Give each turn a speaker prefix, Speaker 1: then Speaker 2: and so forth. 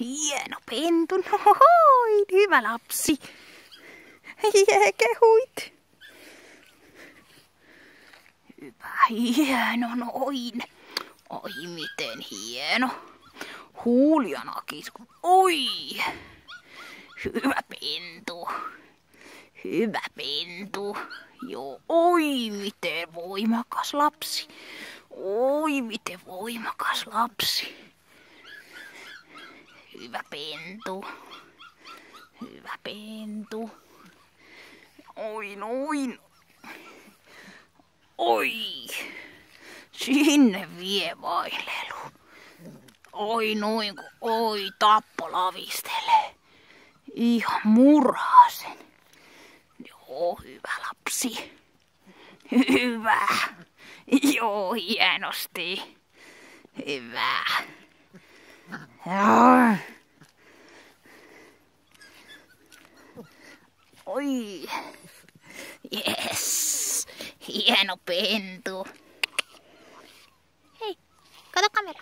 Speaker 1: Hieno pentu, noin, hyvä lapsi. Kehuit. Hyvä, hieno, noin. Oi, miten hieno. Huulianakin. Oi. Hyvä pentu. Hyvä pentu. Joo, oi, miten voimakas lapsi. Oi, miten voimakas lapsi. Hyvä pentu. Hyvä pentu. Oi, noin. Oi. Sinne vie vailelu. Oi, noin. Oi, Tappo lavistelee. Ihan murhaa sen. Joo, hyvä lapsi. Hyvä. Joo, hienosti. Hyvä. Joo. Oi. Yes. Hieno pentu.
Speaker 2: Hei, kato kamera.